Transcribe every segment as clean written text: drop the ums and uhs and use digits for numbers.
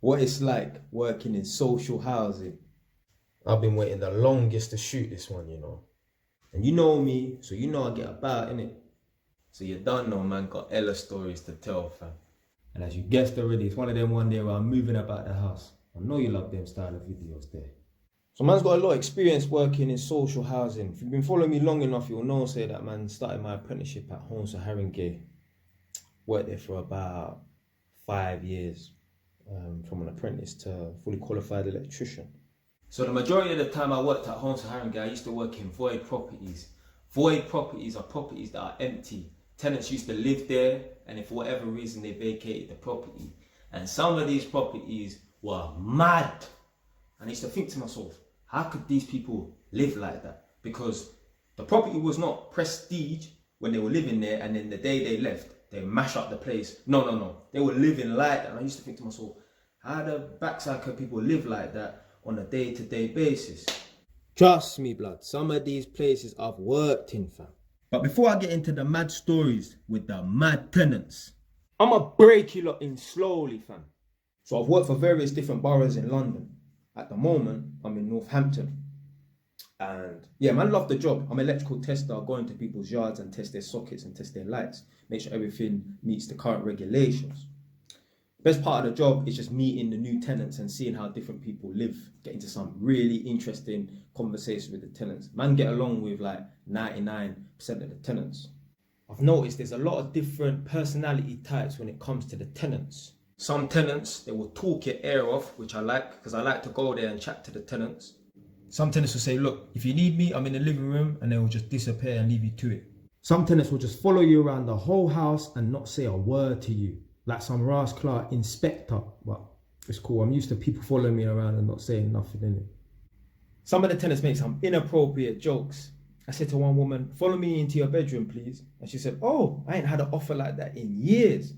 what it's like working in social housing. I've been waiting the longest to shoot this one, you know. And you know me, so you know I get about, innit? So you don't know, man, got hella stories to tell, fam. And as you guessed already, it's one of them one day where I'm moving about the house. I know you love them style of videos there. So man's got a lot of experience working in social housing. If you've been following me long enough, you'll know, say that man started my apprenticeship at Homes for Haringey. Worked there for about 5 years, from an apprentice to fully qualified electrician. So the majority of the time I worked at Homes for Haringey, I used to work in void properties. Void properties are properties that are empty. Tenants used to live there, and if for whatever reason they vacated the property. And some of these properties were mad. And I used to think to myself, how could these people live like that? Because the property was not prestige when they were living there, and then the day they left, they mash up the place. No. They were living like that. And I used to think to myself, how the backside can people live like that on a day-to-day basis? Trust me, blood, some of these places I've worked in, fam. But before I get into the mad stories with the mad tenants, I'ma break you lot in slowly, fam. So I've worked for various different boroughs in London. At the moment, I'm in Northampton. And yeah, man, love the job. I'm an electrical tester. I go into people's yards and test their sockets and test their lights. Make sure everything meets the current regulations. Best part of the job is just meeting the new tenants and seeing how different people live. Get into some really interesting conversations with the tenants. Man, get along with like 99% of the tenants. I've noticed there's a lot of different personality types when it comes to the tenants. Some tenants, they will talk your ear off, which I like, because I like to go there and chat to the tenants. Some tenants will say, look, if you need me, I'm in the living room, and they will just disappear and leave you to it. Some tenants will just follow you around the whole house and not say a word to you. Like some Ras Clark inspector, but it's cool. I'm used to people following me around and not saying nothing in it. Some of the tenants make some inappropriate jokes. I said to one woman, follow me into your bedroom, please. And she said, oh, I ain't had an offer like that in years.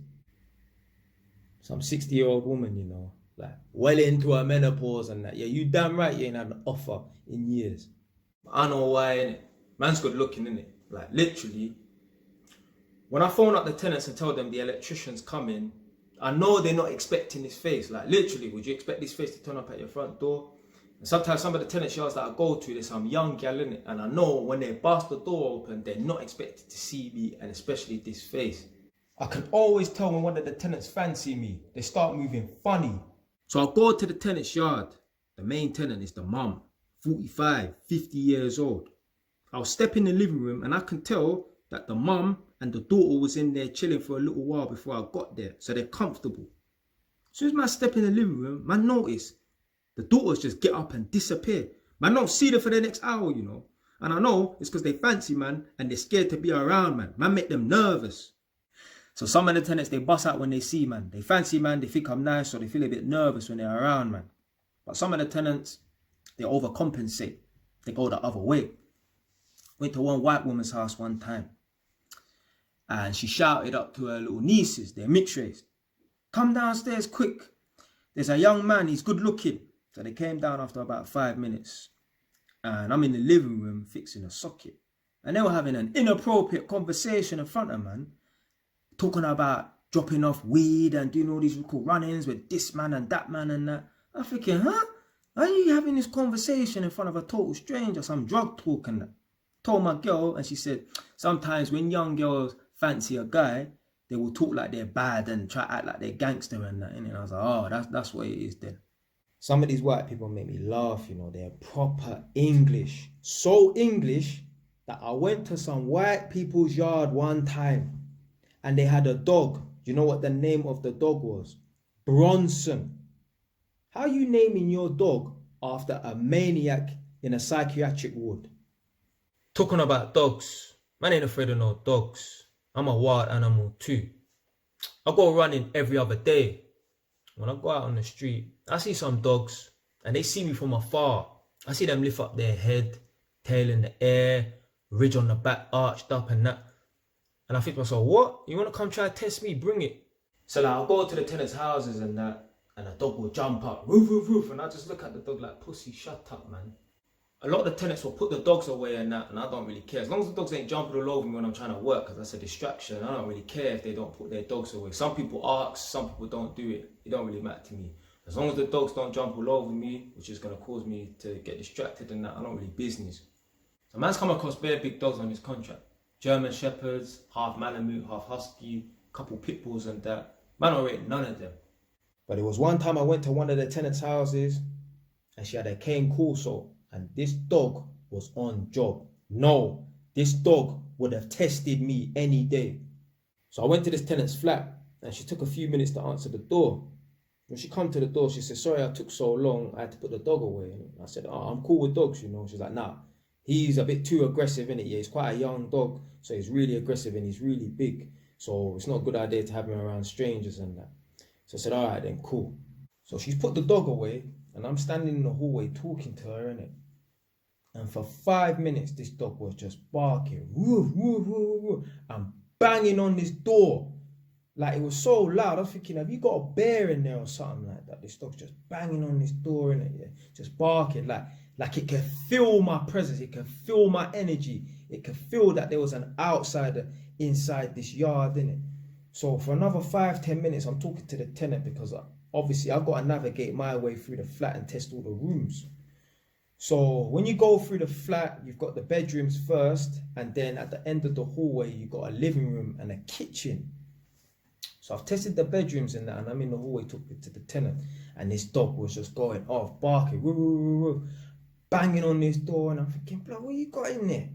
Some 60-year-old woman, you know, like well into her menopause and that. Yeah, you damn right you ain't had an offer in years. But I know why, innit? Man's good looking, innit? Like literally, when I phone up the tenants and tell them the electrician's coming, I know they're not expecting this face. Like literally, would you expect this face to turn up at your front door? And sometimes some of the tenant yards that I go to, there's some young gal in it, and I know when they bust the door open, they're not expected to see me, and especially this face. I can always tell when one of the tenants fancy me. They start moving funny. So I'll go to the tenant's yard. The main tenant is the mum, 45, 50 years old. I'll step in the living room and I can tell that the mum and the daughter was in there chilling for a little while before I got there, so they're comfortable. As soon as man step in the living room, man notice the daughters just get up and disappear. Man don't see them for the next hour, you know. And I know it's because they fancy man and they're scared to be around man. Man make them nervous. So some of the tenants, they bust out when they see man. They fancy man, they think I'm nice, so they feel a bit nervous when they're around man. But some of the tenants, they overcompensate. They go the other way. Went to one white woman's house one time. And she shouted up to her little nieces, they're mixed race. Come downstairs quick. There's a young man, he's good looking. So they came down after about 5 minutes. And I'm in the living room fixing a socket. And they were having an inappropriate conversation in front of man. Talking about dropping off weed and doing all these cool run-ins with this man and that man and that. I'm thinking, huh? Why are you having this conversation in front of a total stranger, some drug talk and that? Told my girl, and she said, sometimes when young girls fancy a guy, they will talk like they're bad and try to act like they're gangster and that. And I was like, oh, that's what it is then. Some of these white people make me laugh, you know, they're proper English. So English that I went to some white people's yard one time and they had a dog. Do you know what the name of the dog was? Bronson. How are you naming your dog after a maniac in a psychiatric ward? Talking about dogs, man ain't afraid of no dogs. I'm a wild animal too. I go running every other day. When I go out on the street, I see some dogs and they see me from afar. I see them lift up their head, tail in the air, ridge on the back arched up and that. And I think to myself, what? You want to come try to test me? Bring it. So like, I'll go to the tenants' houses and that, and the dog will jump up, roof, roof, roof. And I just look at the dog like, pussy, shut up, man. A lot of the tenants will put the dogs away and that, and I don't really care. As long as the dogs ain't jumping all over me when I'm trying to work, because that's a distraction, I don't really care if they don't put their dogs away. Some people ask, some people don't do it. It don't really matter to me. As long as the dogs don't jump all over me, which is going to cause me to get distracted and that, I don't really business. So man's come across bare big dogs on his contract. German Shepherds, half Malamute, half Husky, couple pit bulls and that. Man, I rate none of them. But it was one time I went to one of the tenants' houses and she had a cane Corso and this dog was on job. No, this dog would have tested me any day. So I went to this tenant's flat and she took a few minutes to answer the door. When she come to the door, she said, sorry, I took so long, I had to put the dog away. And I said, oh, I'm cool with dogs, you know. She's like, nah, he's a bit too aggressive, innit? Yeah, he's quite a young dog, so he's really aggressive and he's really big. So it's not a good idea to have him around strangers and that. So I said, all right then, cool. So she's put the dog away and I'm standing in the hallway talking to her, innit? And for 5 minutes, this dog was just barking, woof, woof, woof, woof, and banging on this door. Like, it was so loud. I was thinking, have you got a bear in there or something like that? This dog's just banging on this door, innit? Yeah, just barking. Like it can feel my presence. It can feel my energy. It can feel that there was an outsider inside this yard, innit? So for another 5-10 minutes, I'm talking to the tenant because obviously I've got to navigate my way through the flat and test all the rooms. So when you go through the flat, you've got the bedrooms first, and then at the end of the hallway, you've got a living room and a kitchen. So I've tested the bedrooms and that, and I'm in the hallway talking to the tenant, and this dog was just going off, barking, woo, woo, woo, woo, banging on this door, and I'm thinking, blood, what you got in there?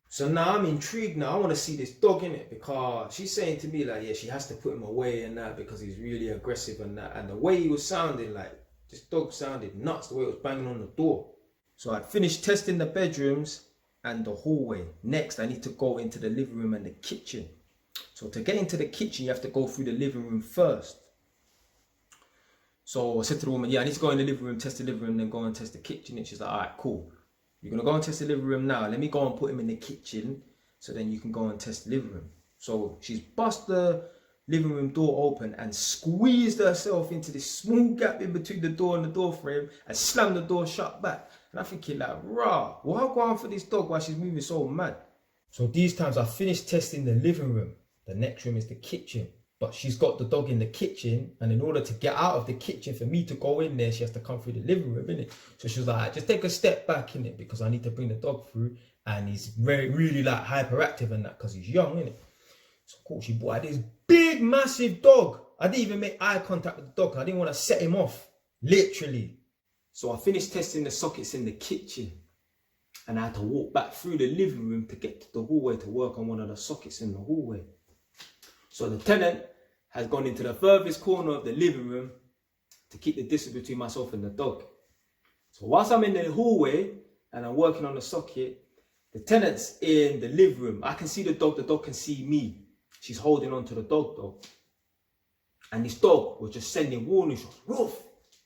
So now I'm intrigued now. I want to see this dog in it because she's saying to me like, yeah, she has to put him away and that because he's really aggressive and that. And the way he was sounding, like, this dog sounded nuts, the way it was banging on the door. So I'd finished testing the bedrooms and the hallway. Next, I need to go into the living room and the kitchen. So to get into the kitchen, you have to go through the living room first. So I said to the woman, yeah, I need to go in the living room, test the living room, then go and test the kitchen. And she's like, all right, cool. You're going to go and test the living room now. Let me go and put him in the kitchen so then you can go and test the living room. So she's bust the living room door open and squeezed herself into this small gap in between the door and the door frame and slammed the door shut back. And I'm thinking like, rah, what I go on for this dog while she's moving so mad? So these times I finished testing the living room. The next room is the kitchen. But she's got the dog in the kitchen, and in order to get out of the kitchen, for me to go in there, she has to come through the living room, innit? So she was like, just take a step back, innit? Because I need to bring the dog through, and he's really like hyperactive and that, because he's young, innit? So cool, she bought this big, massive dog. I didn't even make eye contact with the dog. I didn't want to set him off, literally. So I finished testing the sockets in the kitchen, and I had to walk back through the living room to get to the hallway to work on one of the sockets in the hallway. So the tenant has gone into the furthest corner of the living room to keep the distance between myself and the dog. So whilst I'm in the hallway and I'm working on the socket, the tenant's in the living room. I can see the dog can see me. She's holding on to the dog though. And this dog was just sending warning shots, woof,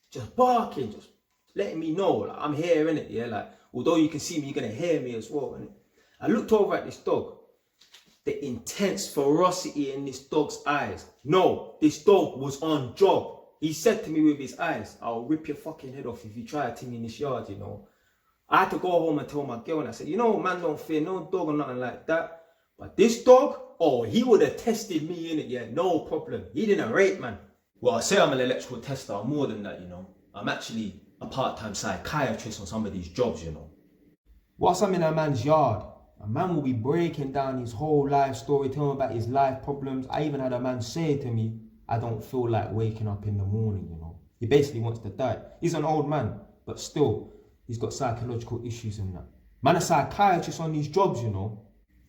just barking, just letting me know, like, I'm here, innit? Yeah, like, although you can see me, you're gonna hear me as well, innit? I looked over at this dog. The intense ferocity in this dog's eyes. No, this dog was on job. He said to me with his eyes, I'll rip your fucking head off if you try a thing in this yard, you know. I had to go home and tell my girl, and I said, you know, man, don't fear no dog or nothing like that. But this dog, oh, he would have tested me in it, yeah, no problem. He didn't rate, man. Well, I say I'm an electrical tester, I'm more than that, you know. I'm actually a part-time psychiatrist on some of these jobs, you know. Whilst I'm in a man's yard, a man will be breaking down his whole life story, telling about his life problems. I even had a man say to me, I don't feel like waking up in the morning, you know. He basically wants to die. He's an old man, but still, he's got psychological issues and that. Man, a psychiatrist on these jobs, you know.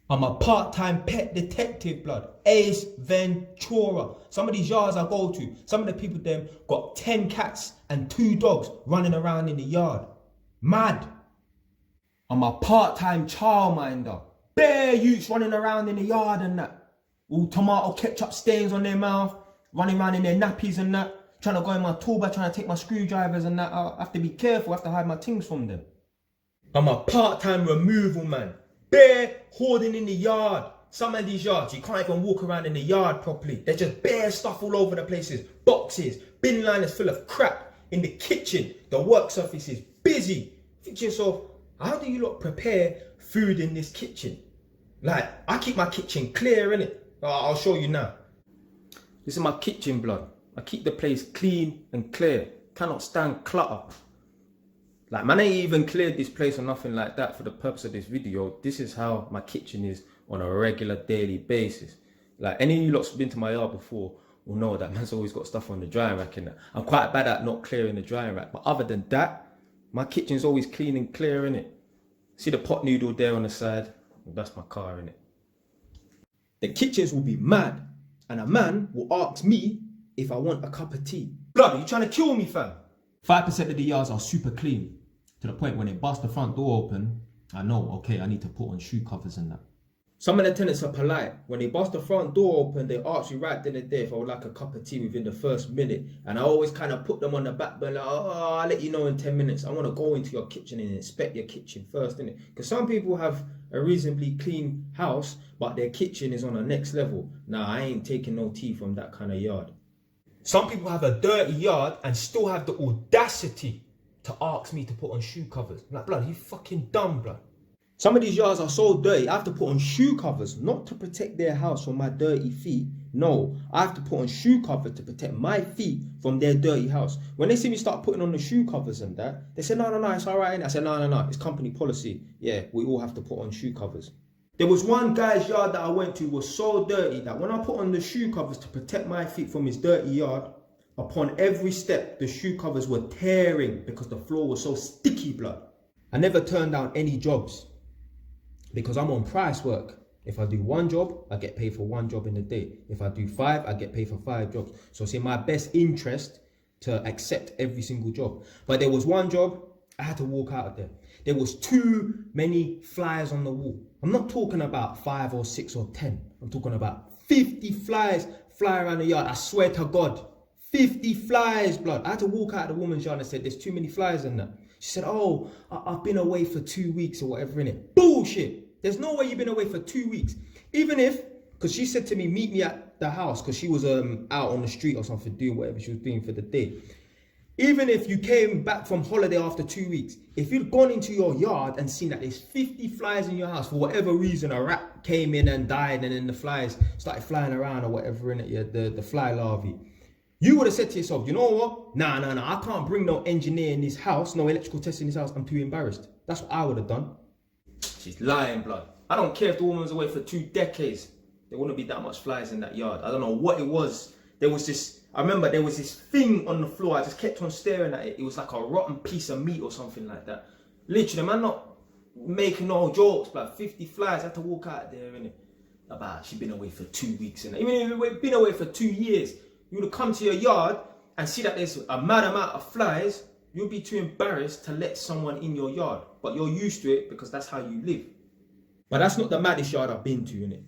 I'm a part-time pet detective, blood. Ace Ventura. Some of these yards I go to, some of the people them got 10 cats and 2 dogs running around in the yard. Mad. I'm a part-time childminder. Bare youths running around in the yard and that. All tomato ketchup stains on their mouth, running around in their nappies and that. Trying to go in my tool bag, trying to take my screwdrivers and that. I have to be careful, I have to hide my things from them. I'm a part-time removal man. Bare hoarding in the yard. Some of these yards, you can't even walk around in the yard properly. There's just bare stuff all over the places. Boxes, bin liners full of crap. In the kitchen, the work surface is busy. Think to yourself, how do you lot prepare food in this kitchen? Like, I keep my kitchen clear, innit? I'll show you now. This is my kitchen, blood. I keep the place clean and clear. cannot stand clutter. Like, man ain't even cleared this place or nothing like that for the purpose of this video. This is how my kitchen is on a regular daily basis. Like, any of you lot's been to my yard before will know that man's always got stuff on the drying rack and that. I'm quite bad at not clearing the drying rack. But other than that, my kitchen's always clean and clear, innit? See the pot noodle there on the side? Well, that's my car, innit? The kitchens will be mad. And a man will ask me if I want a cup of tea. Blood, are you trying to kill me, fam? 5% of the yards are super clean. To the point when they bust the front door open, I know, okay, I need to put on shoe covers and that. Some of the tenants are polite. When they bust the front door open, they ask you right then and there if I would like a cup of tea within the first minute. And I always kind of put them on the back burner, like, oh, I'll let you know in 10 minutes. I want to go into your kitchen and inspect your kitchen first, innit? Because some people have a reasonably clean house, but their kitchen is on the next level. Nah, I ain't taking no tea from that kind of yard. Some people have a dirty yard and still have the audacity to ask me to put on shoe covers. I'm like, blood, you fucking dumb, blood. Some of these yards are so dirty, I have to put on shoe covers, not to protect their house from my dirty feet. No, I have to put on shoe covers to protect my feet from their dirty house. When they see me start putting on the shoe covers and that, they say, no, it's all right. I said, no, it's company policy. Yeah, we all have to put on shoe covers. There was one guy's yard that I went to was so dirty that when I put on the shoe covers to protect my feet from his dirty yard, upon every step, the shoe covers were tearing because the floor was so sticky, blood. I never turned down any jobs because I'm on price work. If I do one job, I get paid for one job in a day. If I do 5, I get paid for 5 jobs. So it's in my best interest to accept every single job. But there was one job, I had to walk out of there. There was too many flies on the wall. I'm not talking about 5 or 6 or 10. I'm talking about 50 flies fly around the yard. I swear to God, 50 flies, blood. I had to walk out of the woman's yard and said, there's too many flies in that. She said, oh, I've been away for 2 weeks or whatever, innit? Bullshit. There's no way you've been away for 2 weeks. Even if, because she said to me, meet me at the house, because she was out on the street or something, doing whatever she was doing for the day. Even if you came back from holiday after 2 weeks, if you'd gone into your yard and seen that there's 50 flies in your house, for whatever reason, a rat came in and died and then the flies started flying around or whatever, in it, yeah, the fly larvae, you would have said to yourself, you know what? Nah, I can't bring no engineer in this house, no electrical test in this house. I'm too embarrassed. That's what I would have done. She's lying, blood. I don't care if the woman was away for 2 decades. There wouldn't be that much flies in that yard. I don't know what it was. I remember there was this thing on the floor. I just kept on staring at it. It was like a rotten piece of meat or something like that. Literally, man, not making no jokes, but 50 flies. I had to walk out there, innit? About she'd been away for 2 weeks, innit? Even if you've been away for 2 years, you would have come to your yard and see that there's a mad amount of flies. You'll be too embarrassed to let someone in your yard. But you're used to it because that's how you live. But that's not the maddest yard I've been to, innit?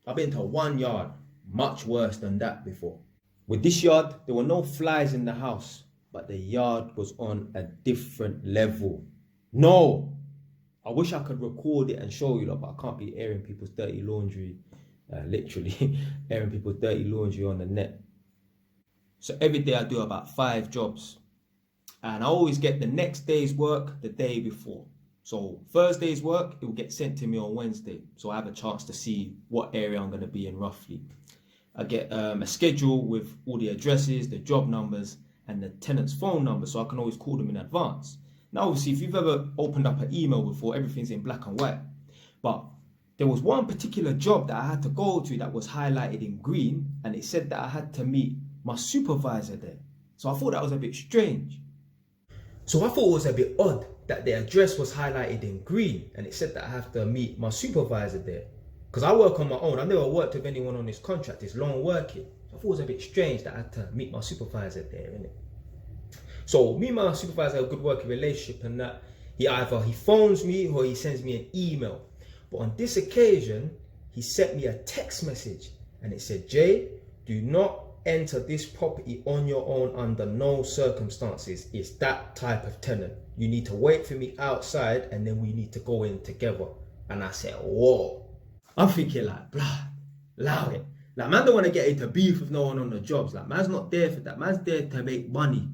I've been to one yard, much worse than that before. With this yard, there were no flies in the house, but the yard was on a different level. No, I wish I could record it and show you, but I can't be airing people's dirty laundry, literally airing people's dirty laundry on the net. So every day I do about 5 jobs, and I always get the next day's work the day before. So Thursday's work, it will get sent to me on Wednesday. So I have a chance to see what area I'm going to be in roughly. I get a schedule with all the addresses, the job numbers, and the tenant's phone number, so I can always call them in advance. Now, obviously, if you've ever opened up an email before, everything's in black and white. But there was one particular job that I had to go to that was highlighted in green, and it said that I had to meet my supervisor there. So I thought that was a bit strange. So I thought it was a bit odd that the address was highlighted in green, and it said that I have to meet my supervisor there. Because I work on my own. I've never worked with anyone on this contract. It's long working. So I thought it was a bit strange that I had to meet my supervisor there, innit? So me and my supervisor have a good working relationship, and that he phones me or he sends me an email. But on this occasion, he sent me a text message, and it said, Jay, do not enter this property on your own under no circumstances. It's that type of tenant. You need to wait for me outside, and then we need to go in together. And I said, whoa. I'm thinking like, blah, allow it. Like, man don't want to get into beef with no one on the jobs. Like, man's not there for that. Man's there to make money.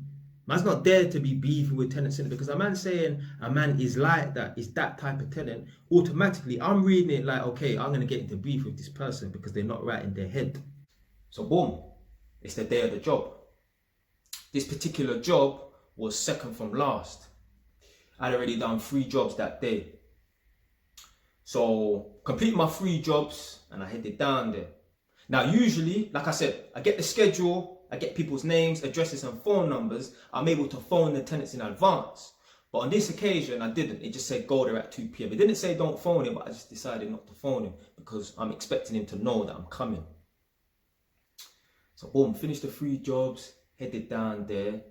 Man's not there to be beefing with tenants in it, because a man saying a man is like that, is that type of tenant, automatically I'm reading it like, okay, I'm going to get into beef with this person because they're not right in their head. So boom, it's the day of the job. This particular job was second from last. I'd already done 3 jobs that day. So complete my 3 jobs and I headed down there. Now usually, like I said, I get the schedule, I get people's names, addresses and phone numbers. I'm able to phone the tenants in advance. But on this occasion, I didn't. It just said go there at 2 p.m. It didn't say don't phone him, but I just decided not to phone him because I'm expecting him to know that I'm coming. So boom, finished the 3 jobs, headed down there.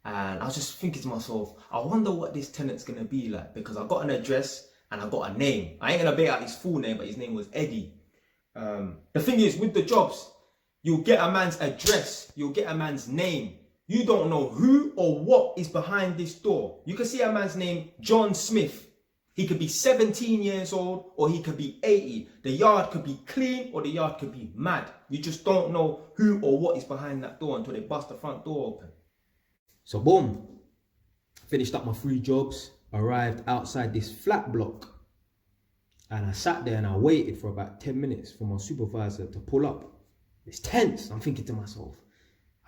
And I was just thinking to myself, I wonder what this tenant's going to be like, because I got an address and I got a name. I ain't going to bait out his full name, but his name was Eddie. The thing is, with the jobs, you'll get a man's address, you'll get a man's name. You don't know who or what is behind this door. You can see a man's name, John Smith. He could be 17 years old or he could be 80. The yard could be clean or the yard could be mad. You just don't know who or what is behind that door until they bust the front door open. So boom, finished up my 3 jobs, arrived outside this flat block, and I sat there and I waited for about 10 minutes for my supervisor to pull up. It's tense. I'm thinking to myself,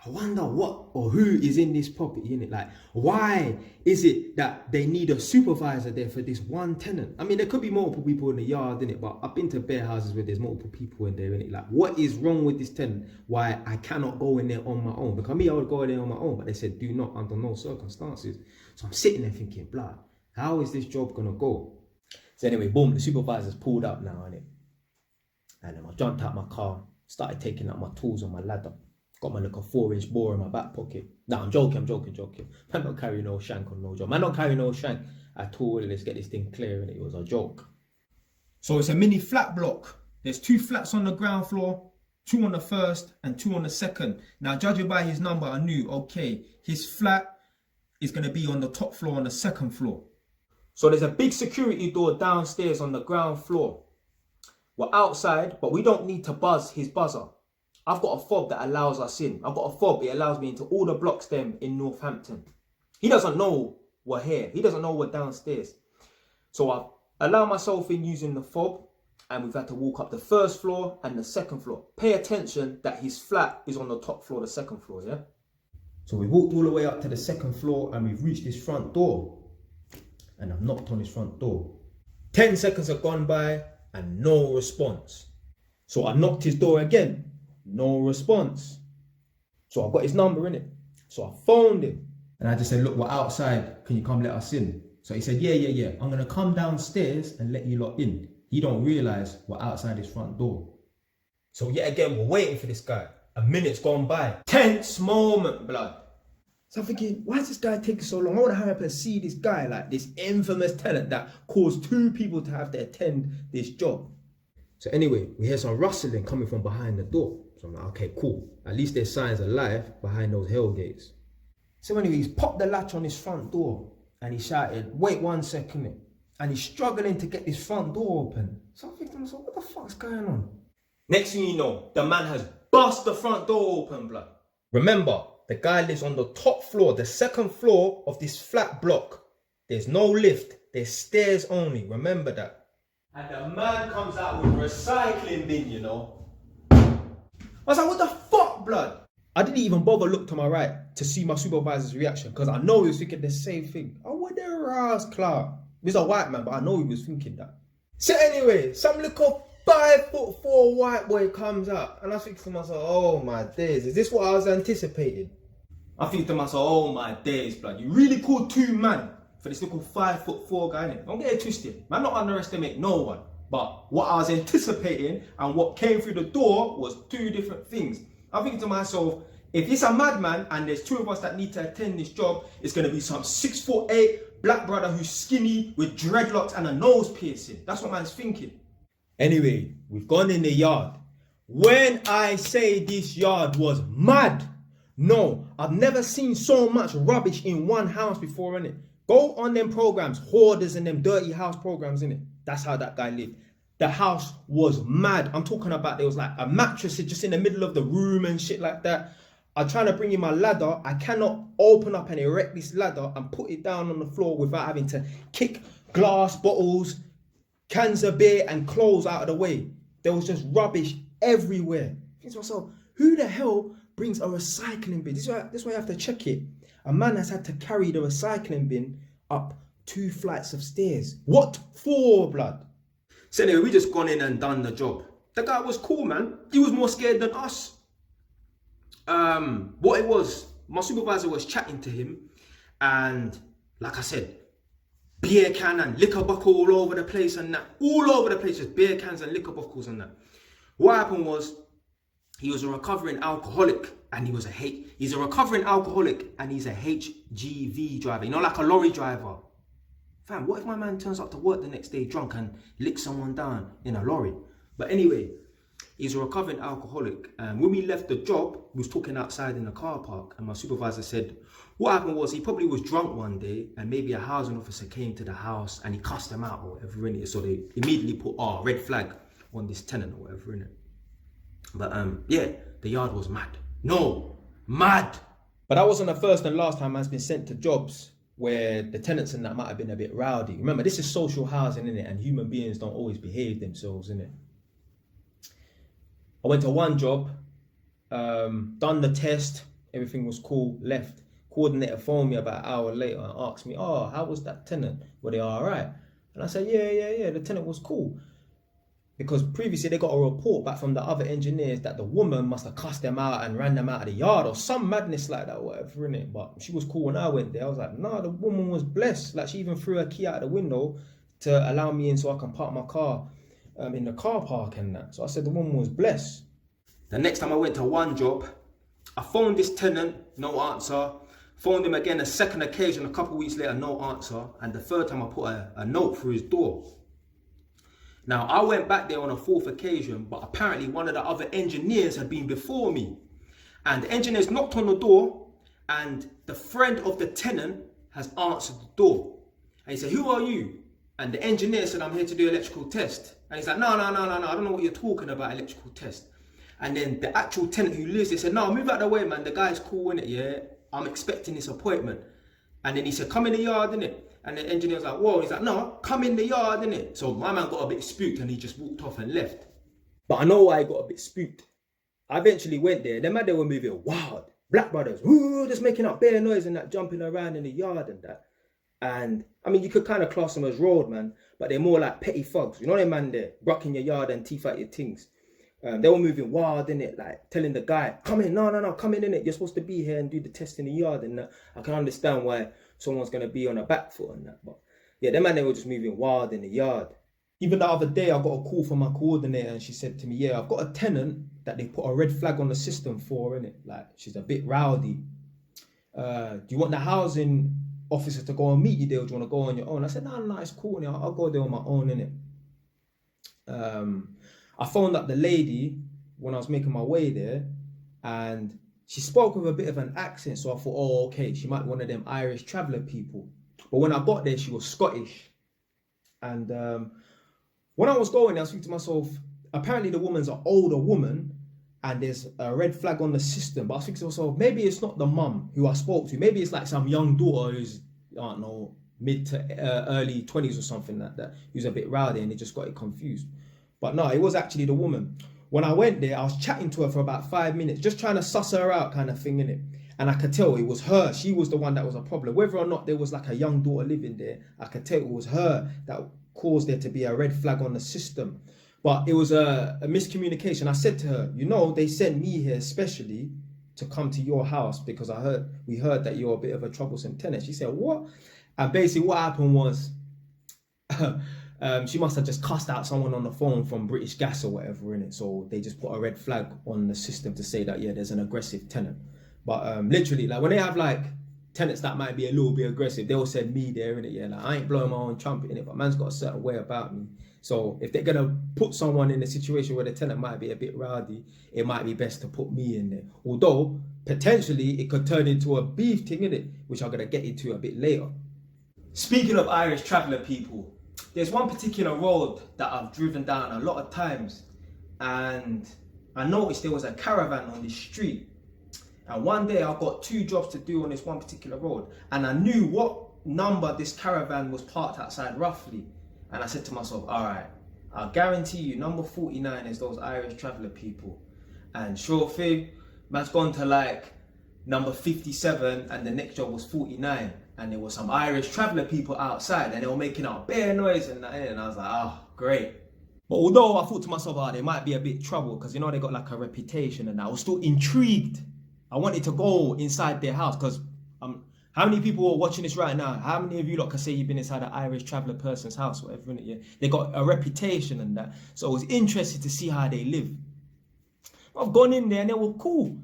I wonder what or who is in this property, innit? Like, why is it that they need a supervisor there for this one tenant? I mean, there could be multiple people in the yard, innit? But I've been to bare houses where there's multiple people in there, innit? Like, what is wrong with this tenant? Why I cannot go in there on my own? Because me, I would go in there on my own, but they said, do not under no circumstances. So I'm sitting there thinking, blood, how is this job gonna go? So anyway, boom, the supervisor's pulled up now, innit? And then I jumped out my car, started taking out my tools on my ladder. Got my little 4-inch bore in my back pocket. Nah, I'm joking. Man don't carry no shank on no job. Man don't carry no shank at all. Let's get this thing clear, and it was a joke. So it's a mini flat block. There's 2 flats on the ground floor, 2 on the first and 2 on the second. Now, judging by his number, I knew, okay, his flat is going to be on the top floor on the second floor. So there's a big security door downstairs on the ground floor. We're outside, but we don't need to buzz his buzzer. I've got a fob that allows us in. I've got a fob, it allows me into all the blocks them in Northampton. He doesn't know we're here. He doesn't know we're downstairs. So I allow myself in using the fob, and we've had to walk up the first floor and the second floor. Pay attention that his flat is on the top floor, the second floor, yeah? So we walked all the way up to the second floor and we've reached his front door. And I've knocked on his front door. 10 seconds have gone by and no response. So I knocked his door again. No response. So I got his number in it. So I phoned him. And I just said, look, we're outside. Can you come let us in? So he said, yeah. I'm going to come downstairs and let you lot in. He don't realise we're outside his front door. So yet again, we're waiting for this guy. A minute's gone by. Tense moment, blood. So I'm thinking, why is this guy taking so long? I want to hurry up and see this guy, like this infamous tenant that caused 2 people to have to attend this job. So anyway, we hear some rustling coming from behind the door. So I'm like, okay, cool. At least there's signs of life behind those hell gates. So anyway, he's popped the latch on his front door and he shouted, wait 1 second. And he's struggling to get this front door open. So I'm thinking to myself, what the fuck's going on? Next thing you know, the man has bust the front door open, blood. Remember, the guy lives on the top floor, the second floor of this flat block. There's no lift, there's stairs only. Remember that. And the man comes out with a recycling bin, you know. I was like, what the fuck, blood? I didn't even bother look to my right to see my supervisor's reaction because I know he was thinking the same thing. Oh, what the ass clout? He's a white man, but I know he was thinking that. So anyway, some little 5'4" white boy comes up and I think to myself, oh my days, is this what I was anticipating? I think to myself, oh my days, blood, you really called 2 men for this little 5'4" guy, innit? Don't get it twisted. Man, not underestimate no one. But what I was anticipating and what came through the door was 2 different things. I'm thinking to myself, if it's a madman and there's 2 of us that need to attend this job, it's going to be some 6'8" black brother who's skinny with dreadlocks and a nose piercing. That's what man's thinking. Anyway, we've gone in the yard. When I say this yard was mad, no, I've never seen so much rubbish in one house before, innit? Go on them programs, hoarders and them dirty house programs, innit? That's how that guy lived. The house was mad. I'm talking about there was like a mattress just in the middle of the room and shit like that. I'm trying to bring in my ladder. I cannot open up and erect this ladder and put it down on the floor without having to kick glass bottles, cans of beer and clothes out of the way. There was just rubbish everywhere. I think to myself, who the hell brings a recycling bin. This is why you have to check it. A man has had to carry the recycling bin up 2 flights of stairs. What for, blood? So anyway, we just gone in and done the job. The guy was cool, man. He was more scared than us. What it was, my supervisor was chatting to him, and like I said, beer can and liquor buckle all over the place and that. All over the place, just beer cans and liquor buckles and that. What happened was, he was a recovering alcoholic, and he's a recovering alcoholic, and he's a HGV driver. You know, like a lorry driver. Fam, what if my man turns up to work the next day drunk and licks someone down in a lorry? But anyway, he's a recovering alcoholic. And when we left the job, we was talking outside in the car park, and my supervisor said, what happened was, he probably was drunk one day, and maybe a housing officer came to the house and he cussed him out or whatever in it. So they immediately put red flag on this tenant or whatever in it. But yeah, the yard was mad. No, mad. But that wasn't the first and last time man's been sent to jobs where the tenants and that might have been a bit rowdy. Remember, this is social housing, innit? And human beings don't always behave themselves, innit? I went to one job, done the test, everything was cool, left. Coordinator phoned me about an hour later and asked me, oh, how was that tenant? Were they all right? And I said, yeah, the tenant was cool. Because previously they got a report back from the other engineers that the woman must have cussed them out and ran them out of the yard or some madness like that or whatever, innit? But she was cool when I went there. I was like, nah, the woman was blessed. Like, she even threw her key out the window to allow me in so I can park my car in the car park and that. So I said the woman was blessed. The next time I went to one job, I phoned this tenant, no answer. Phoned him again a second occasion, a couple of weeks later, no answer. And the third time I put a note through his door. Now, I went back there on a fourth occasion, but apparently one of the other engineers had been before me. And the engineers knocked on the door, and the friend of the tenant has answered the door. And he said, who are you? And the engineer said, I'm here to do electrical test. And he's like, no, I don't know what you're talking about, electrical test. And then the actual tenant who lives there said, no, move out of the way, man. The guy's cool, innit, yeah? I'm expecting this appointment. And then he said, come in the yard, innit? And the engineer was like, whoa. He's like, no, come in the yard, innit? So my man got a bit spooked and he just walked off and left. But I know why I got a bit spooked. I eventually went there. Them man, they were moving wild. Black brothers, ooh, just making up bare noise and that, jumping around in the yard and that. And I mean, you could kind of class them as roadman, but they're more like petty thugs. You know them man there, brocking your yard and teeth out your things. They were moving wild, innit, like telling the guy, come in, no, come in, innit, you're supposed to be here and do the test in the yard and that. I can understand why someone's going to be on a back foot and that, but yeah, them man, they were just moving wild in the yard. Even the other day, I got a call from my coordinator and she said to me, yeah, I've got a tenant that they put a red flag on the system for, innit, like she's a bit rowdy. Do you want the housing officer to go and meet you there, or do you want to go on your own? I said, no, it's cool, I'll go there on my own, innit. I phoned up the lady when I was making my way there, and she spoke with a bit of an accent, so I thought, oh, okay, she might be one of them Irish traveller people. But when I got there, she was Scottish. And when I was going there, I was thinking to myself, apparently the woman's an older woman, and there's a red flag on the system. But I was thinking to myself, maybe it's not the mum who I spoke to. Maybe it's like some young daughter who's, I don't know, mid to early 20s or something like that, who's a bit rowdy, and they just got it confused. But no, it was actually the woman. When I went there, I was chatting to her for about 5 minutes, just trying to suss her out kind of thing, innit? And I could tell it was her. She was the one that was a problem. Whether or not there was like a young daughter living there, I could tell it was her that caused there to be a red flag on the system. But it was a miscommunication. I said to her, you know, they sent me here especially to come to your house because we heard that you're a bit of a troublesome tenant. She said, what? And basically what happened was, she must have just cussed out someone on the phone from British Gas or whatever in it. So they just put a red flag on the system to say that, yeah, there's an aggressive tenant. But literally, like when they have like tenants that might be a little bit aggressive, they'll send me there in it. Yeah, like I ain't blowing my own trumpet in it, but man's got a certain way about me. So if they're gonna put someone in a situation where the tenant might be a bit rowdy, it might be best to put me in there. Although potentially it could turn into a beef thing, innit, which I'm gonna get into a bit later. Speaking of Irish traveller people, there's one particular road that I've driven down a lot of times, and I noticed there was a caravan on this street. And one day I got 2 jobs to do on this one particular road, and I knew what number this caravan was parked outside roughly. And I said to myself, all right, I'll guarantee you number 49 is those Irish traveller people. And sure thing, Man's gone to like number 57 and the next job was 49. And there was some Irish traveller people outside and they were making out bare noise and that. And I was like, oh, great. But although I thought to myself, oh, they might be a bit trouble because, you know, they got like a reputation and I was still intrigued. I wanted to go inside their house because how many people are watching this right now? How many of you lot can say you've been inside an Irish traveller person's house, whatever, innit? Yeah? They got a reputation and that. So I was interested to see how they live. I've gone in there and they were cool.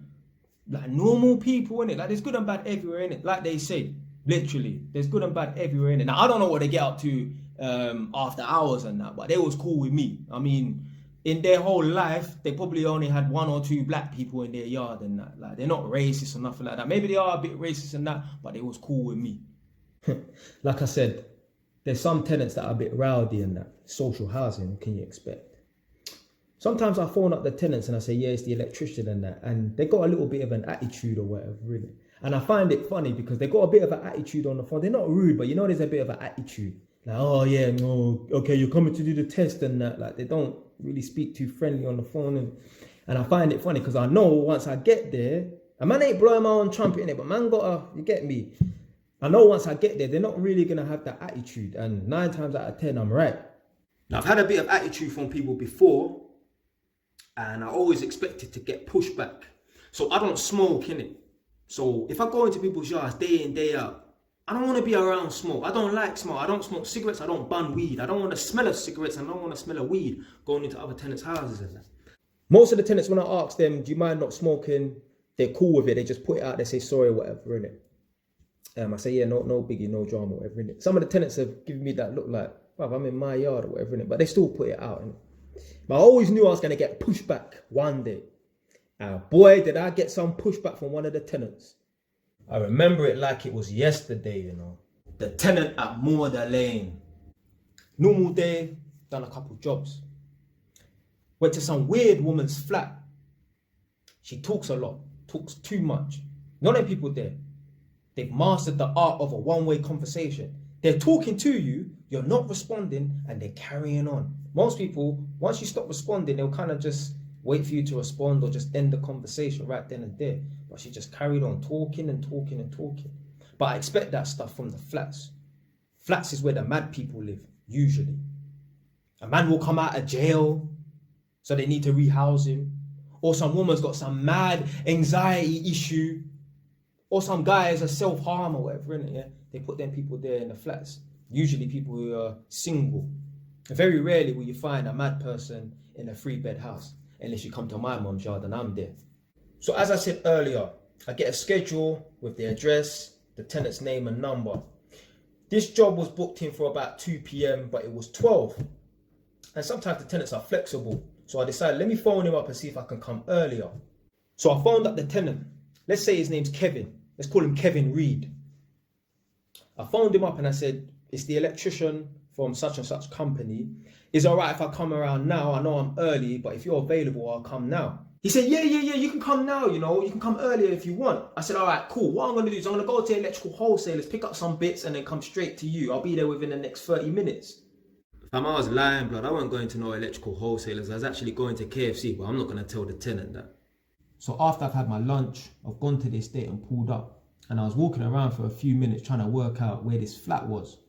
Like normal people, innit? Like there's good and bad everywhere, innit? Like they say, literally, there's good and bad everywhere, innit? Now I don't know what they get up to after hours and that, but they was cool with me. I mean, in their whole life, they probably only had 1 or 2 black people in their yard and that. Like they're not racist or nothing like that. Maybe they are a bit racist and that, but they was cool with me. Like I said, there's some tenants that are a bit rowdy and that. Social housing, what can you expect? Sometimes I phone up the tenants and I say, yeah, it's the electrician and that. And they got a little bit of an attitude or whatever, really. And I find it funny because they got a bit of an attitude on the phone. They're not rude, but you know there's a bit of an attitude. Like, oh yeah, no, okay, you're coming to do the test and that. Like they don't really speak too friendly on the phone. And I find it funny because I know once I get there, a man ain't blowing my own trumpet in it, but man you get me. I know once I get there, they're not really going to have that attitude. And 9 times out of 10, I'm right. Now I've had a bit of attitude from people before. And I always expected to get pushed back. So I don't smoke, innit? So if I go into people's yards day in, day out, I don't want to be around smoke. I don't like smoke. I don't smoke cigarettes. I don't bun weed. I don't want to smell of cigarettes. And I don't want to smell of weed going into other tenants' houses and that. Most of the tenants, when I ask them, do you mind not smoking? They're cool with it. They just put it out. They say sorry or whatever, innit? I say, yeah, no biggie, no drama, whatever, innit? Some of the tenants have given me that look like, well, I'm in my yard or whatever, innit? But they still put it out, innit? But I always knew I was going to get pushed back one day. And boy, did I get some pushback from one of the tenants. I remember it like it was yesterday, you know. The tenant at Morder Lane. Normal day, done a couple jobs. Went to some weird woman's flat. She talks a lot, talks too much. None of people there. They've mastered the art of a one-way conversation. They're talking to you, you're not responding, and they're carrying on. Most people, once you stop responding, they'll kind of just wait for you to respond or just end the conversation right then and there. But she just carried on talking and talking and talking. But I expect that stuff from the flats. Flats is where the mad people live, usually. A man will come out of jail, so they need to rehouse him. Or some woman's got some mad anxiety issue. Or some guy is a self-harm or whatever, innit? Yeah? They put them people there in the flats. Usually people who are single. Very rarely will you find a mad person in a 3-bed house, unless you come to my mum's yard and I'm there. So as I said earlier, I get a schedule with the address, the tenant's name and number. This job was booked in for about 2 p.m, but it was 12. And sometimes the tenants are flexible. So I decided, let me phone him up and see if I can come earlier. So I phoned up the tenant. Let's say his name's Kevin. Let's call him Kevin Reed. I phoned him up and I said, it's the electrician from such and such company. Is it all right if I come around now? I know I'm early, but if you're available, I'll come now. He said, yeah, you can come now, you know, you can come earlier if you want. I said, all right, cool. What I'm going to do is I'm going to go to electrical wholesalers, pick up some bits and then come straight to you. I'll be there within the next 30 minutes. I was lying, blood. I wasn't going to no electrical wholesalers. I was actually going to KFC, but I'm not going to tell the tenant that. So after I've had my lunch, I've gone to the estate and pulled up. And I was walking around for a few minutes trying to work out where this flat was.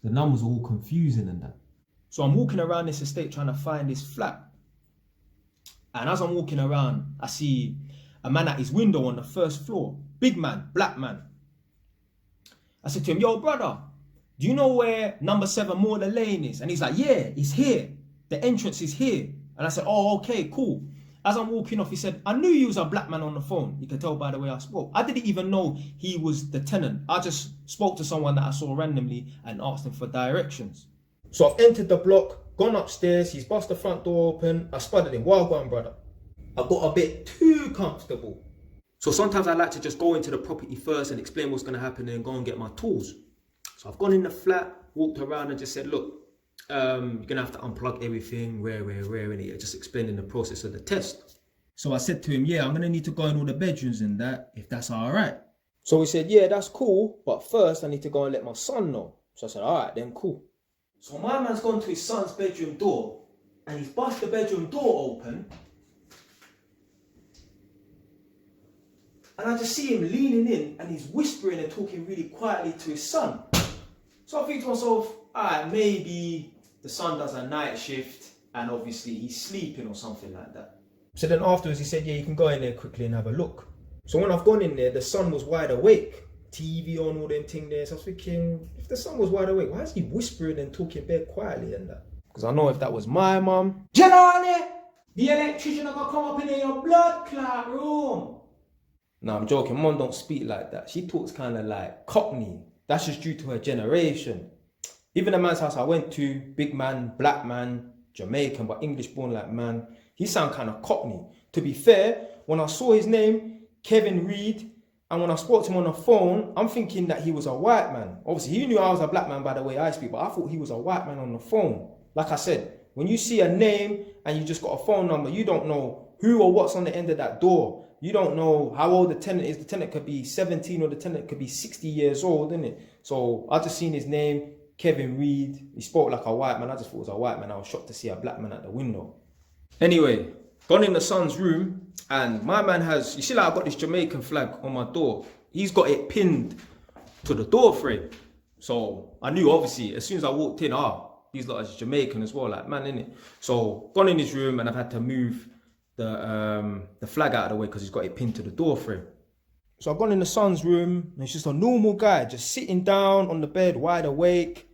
The numbers were all confusing and that. So I'm walking around this estate trying to find this flat. And as I'm walking around, I see a man at his window on the first floor. Big man, black man. I said to him, yo, brother, do you know where number 7 Morder Lane is? And he's like, yeah, it's here. The entrance is here. And I said, oh, okay, cool. As I'm walking off, he said, I knew you was a black man on the phone. You can tell by the way I spoke. I didn't even know he was the tenant. I just spoke to someone that I saw randomly and asked him for directions. So I've entered the block, gone upstairs, he's bust the front door open. I spotted him. Well gone, brother. I got a bit too comfortable. So sometimes I like to just go into the property first and explain what's going to happen and then go and get my tools. So I've gone in the flat, walked around and just said, look, you're going to have to unplug everything, and it just explaining the process of the test. So I said to him, yeah, I'm going to need to go in all the bedrooms and that, if that's all right. So he said, yeah, that's cool, but first I need to go and let my son know. So I said, all right, then cool. So my man's gone to his son's bedroom door and he's bust the bedroom door open. And I just see him leaning in and he's whispering and talking really quietly to his son. So I think to myself, alright, maybe the son does a night shift and obviously he's sleeping or something like that. So then afterwards he said, yeah, you can go in there quickly and have a look. So when I've gone in there, the son was wide awake. TV on, all them thing there. So I was thinking, if the son was wide awake, why is he whispering and talking very quietly and that? Because I know if that was my mum, Janani, the electrician are gonna come up in your blood clot room. No, I'm joking. Mum don't speak like that. She talks kind of like Cockney. That's just due to her generation. Even the man's house I went to, big man, black man, Jamaican, but English born like man, he sound kind of Cockney. To be fair, when I saw his name, Kevin Reed, and when I spoke to him on the phone, I'm thinking that he was a white man. Obviously, he knew I was a black man by the way I speak, but I thought he was a white man on the phone. Like I said, when you see a name and you just got a phone number, you don't know who or what's on the end of that door. You don't know how old the tenant is. The tenant could be 17 or the tenant could be 60 years old, isn't it? So I just seen his name, Kevin Reed. He spoke like a white man. I just thought it was a white man. I was shocked to see a black man at the window. Anyway, gone in the son's room and my man has, you see like I've got this Jamaican flag on my door. He's got it pinned to the door frame. So I knew obviously as soon as I walked in, these lot is Jamaican as well, like man, innit? So gone in his room and I've had to move the flag out of the way because he's got it pinned to the door frame. So I've gone in the son's room and it's just a normal guy just sitting down on the bed, wide awake.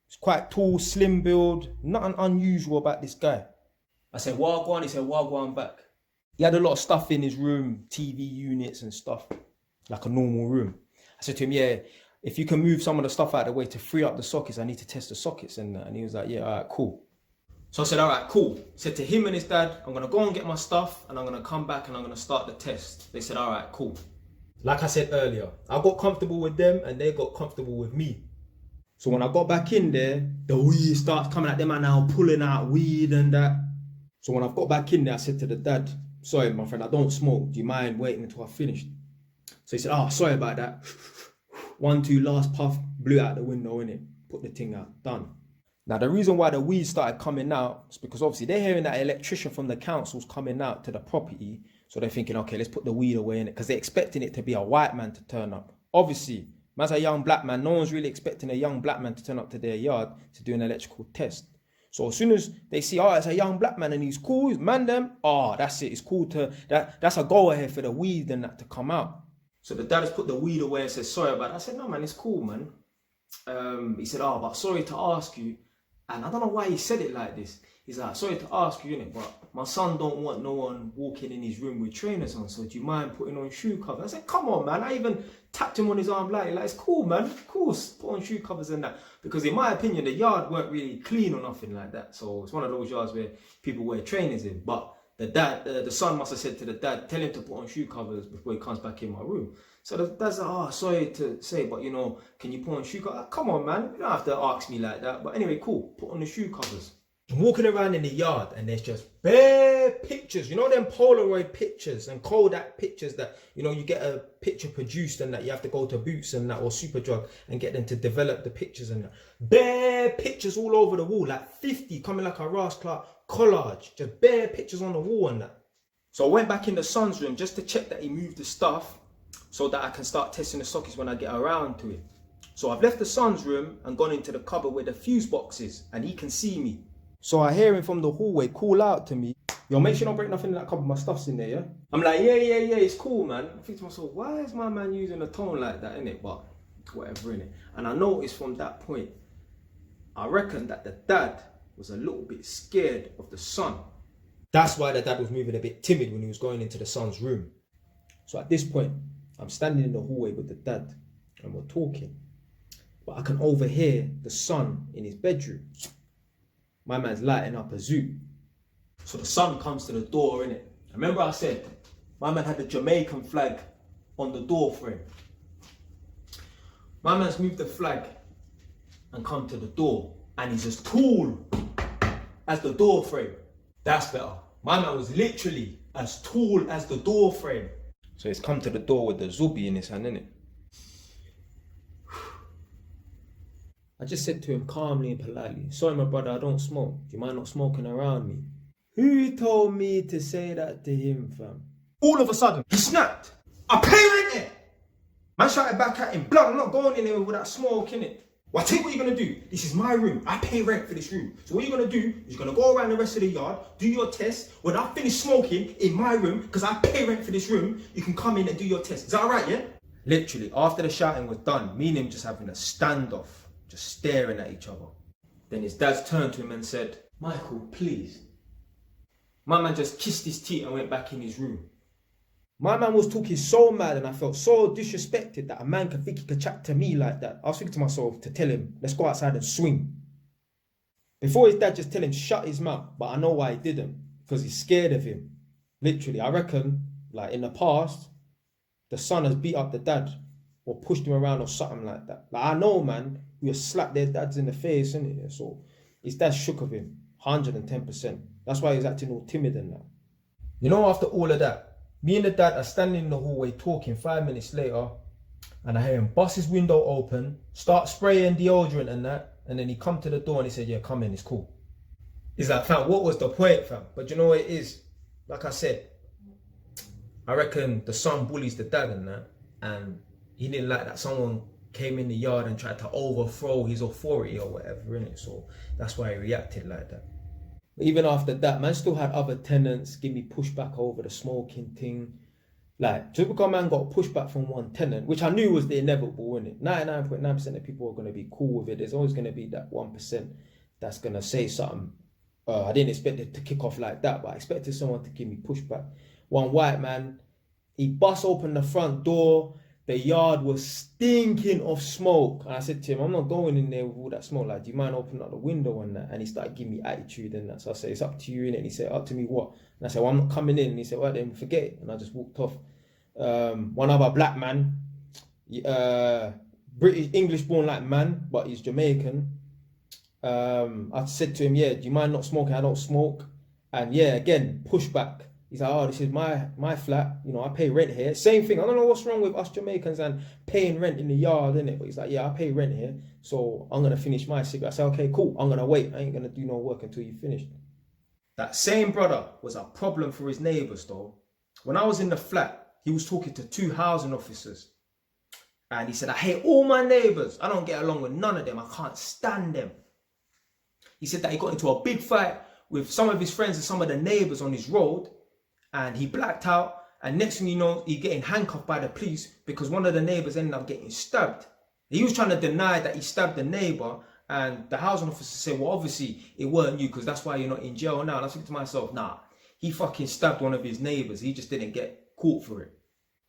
He's quite tall, slim build, nothing unusual about this guy. I said, Wagwan, he said, Wagwan back. He had a lot of stuff in his room, TV units and stuff, like a normal room. I said to him, yeah, if you can move some of the stuff out of the way to free up the sockets, I need to test the sockets and that. And he was like, yeah, all right, cool. So I said, all right, cool. He said to him and his dad, I'm going to go and get my stuff and I'm going to come back and I'm going to start the test. They said, all right, cool. Like I said earlier, I got comfortable with them and they got comfortable with me. So when I got back in there, the weed starts coming at them and now pulling out weed and that. So when I've got back in there, I said to the dad, sorry, my friend, I don't smoke. Do you mind waiting until I finished? So he said, sorry about that. 1, 2, last puff, blew out the window, innit? Put the thing out, done. Now, the reason why the weed started coming out is because obviously they're hearing that electrician from the council's coming out to the property. So they're thinking, okay, let's put the weed away in it because they're expecting it to be a white man to turn up. Obviously, man's a young black man. No one's really expecting a young black man to turn up to their yard to do an electrical test. So as soon as they see, it's a young black man and he's cool, he's man them, that's it. It's cool to, that's a go ahead for the weed and that to come out. So the dad has put the weed away and says, sorry about it. I said, no man, it's cool, man. He said, but sorry to ask you. And I don't know why he said it like this. He's like, sorry to ask you, innit, but my son don't want no one walking in his room with trainers on, so do you mind putting on shoe covers? I said, come on, man. I even tapped him on his arm lightly, like, it's cool, man. Of course, put on shoe covers and that. Because in my opinion, the yard weren't really clean or nothing like that. So it's one of those yards where people wear trainers in. But the son must have said to the dad, tell him to put on shoe covers before he comes back in my room. So the dad's like, sorry to say, but you know, can you put on shoe covers? Like, come on, man. You don't have to ask me like that. But anyway, cool. Put on the shoe covers. I'm walking around in the yard and there's just bare pictures. You know them Polaroid pictures and Kodak pictures that, you know, you get a picture produced and that you have to go to Boots and that or Superdrug and get them to develop the pictures and that. Bare pictures all over the wall, like 50 coming like a Ross Clark collage. Just bare pictures on the wall and that. So I went back in the son's room just to check that he moved the stuff so that I can start testing the sockets when I get around to it. So I've left the son's room and gone into the cupboard where the fuse box is and he can see me. So I hear him from the hallway call out to me, yo, make sure you don't break nothing in that cupboard, my stuff's in there, yeah? I'm like, yeah, it's cool, man. I think to myself, why is my man using a tone like that, innit? But whatever, innit? And I noticed from that point, I reckon that the dad was a little bit scared of the son. That's why the dad was moving a bit timid when he was going into the son's room. So at this point, I'm standing in the hallway with the dad and we're talking. But I can overhear the son in his bedroom. My man's lighting up a zoo. So the son comes to the door, innit? Remember I said, my man had the Jamaican flag on the door frame. My man's moved the flag and come to the door and he's as tall as the door frame. That's better. My man was literally as tall as the door frame. So he's come to the door with the zubi in his hand, innit? I just said to him calmly and politely, sorry my brother, I don't smoke. Do you mind not smoking around me? Who told me to say that to him, fam? All of a sudden, he snapped. I pay rent here. Man shouted back at him, blood, I'm not going in there with that smoke, innit? Well, I tell you what you're gonna do. This is my room. I pay rent for this room. So what you're gonna do is you're gonna go around the rest of the yard, do your test. When I finish smoking in my room, because I pay rent for this room, you can come in and do your test. Is that alright, yeah? Literally, after the shouting was done, me and him just having a standoff, just staring at each other. Then his dad turned to him and said, Michael, please. My man just kissed his teeth and went back in his room. My man was talking so mad and I felt so disrespected that a man could think he could chat to me like that. I was thinking to myself to tell him, let's go outside and swing. Before his dad just tell him shut his mouth, but I know why he didn't, because he's scared of him. Literally, I reckon, like in the past, the son has beat up the dad or pushed him around or something like that. Like I know, man, who has slapped their dads in the face, innit? So his dad shook of him, 110%. That's why he's acting all timid and that. You know, after all of that, me and the dad are standing in the hallway talking 5 minutes later, and I hear him bust his window open, start spraying deodorant and that, and then he come to the door and he said, yeah, come in, it's cool. He's like, fam, what was the point, fam? But you know what it is? Like I said, I reckon the son bullies the dad and that, and he didn't like that someone came in the yard and tried to overthrow his authority or whatever, innit? So that's why he reacted like that. But even after that, man still had other tenants give me pushback over the smoking thing. Like, just because man got pushback from one tenant, which I knew was the inevitable, innit? 99.9% of people are going to be cool with it. There's always going to be that 1% that's going to say something. I didn't expect it to kick off like that, but I expected someone to give me pushback. One white man, he bust open the front door. The yard was stinking of smoke. And I said to him, I'm not going in there with all that smoke. Like, do you mind opening up the window and that? And he started giving me attitude and that. So I said, it's up to you, innit? And he said, up to me what? And I said, well, I'm not coming in. And he said, well, then forget it. And I just walked off. One other black man, British, English born like man, but he's Jamaican. I said to him, yeah, do you mind not smoking? I don't smoke. And yeah, again, pushback. He's like, oh, this is my flat. You know, I pay rent here. Same thing. I don't know what's wrong with us Jamaicans and paying rent in the yard, innit? But he's like, yeah, I pay rent here. So I'm going to finish my cigarette. I said, okay, cool. I'm going to wait. I ain't going to do no work until you finish. That same brother was a problem for his neighbours, though. When I was in the flat, he was talking to 2 housing officers. And he said, I hate all my neighbours. I don't get along with none of them. I can't stand them. He said that he got into a big fight with some of his friends and some of the neighbours on his road. And he blacked out, and next thing you know, he's getting handcuffed by the police because one of the neighbours ended up getting stabbed. He was trying to deny that he stabbed the neighbour, and the housing officer said, well, obviously it weren't you because that's why you're not in jail now. And I was thinking to myself, nah, he fucking stabbed one of his neighbours. He just didn't get caught for it.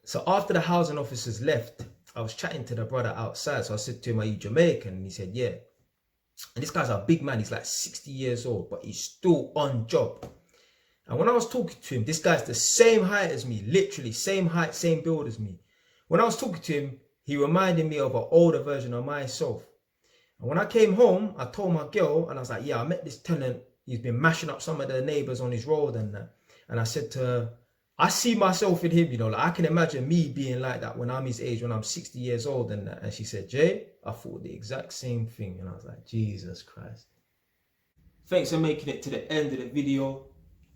So after the housing officers left, I was chatting to the brother outside. So I said to him, are you Jamaican? And he said, yeah. And this guy's a big man. He's like 60 years old, but he's still on job. And when I was talking to him, this guy's the same height as me, literally same height, same build as me. When I was talking to him, he reminded me of an older version of myself. And when I came home, I told my girl, and I was like, yeah, I met this tenant. He's been mashing up some of the neighbours on his road and that. And I said to her, I see myself in him, you know, like I can imagine me being like that when I'm his age, when I'm 60 years old and that. And she said, Jay, I thought the exact same thing. And I was like, Jesus Christ. Thanks for making it to the end of the video.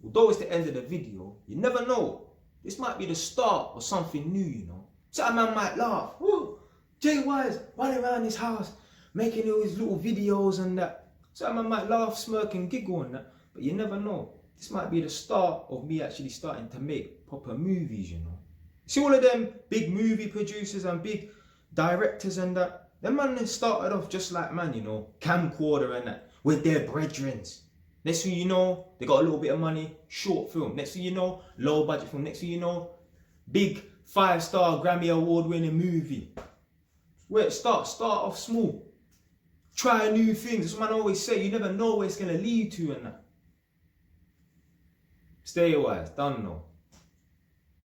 Although it's the end of the video, you never know. This might be the start of something new, you know. Some man might laugh. Woo! Jay Wise running around his house, making all his little videos and that. Some man might laugh, smirk and giggle and that. But you never know. This might be the start of me actually starting to make proper movies, you know. See all of them big movie producers and big directors and that. Them man started off just like man, you know. Camcorder and that. With their brethrens. Next thing you know, they got a little bit of money, short film. Next thing you know, low budget film. Next thing you know, big 5-star Grammy award winning movie. Where it starts, start off small. Try new things. That's what I always say, you never know where it's going to lead to and that. Stay wise, done know.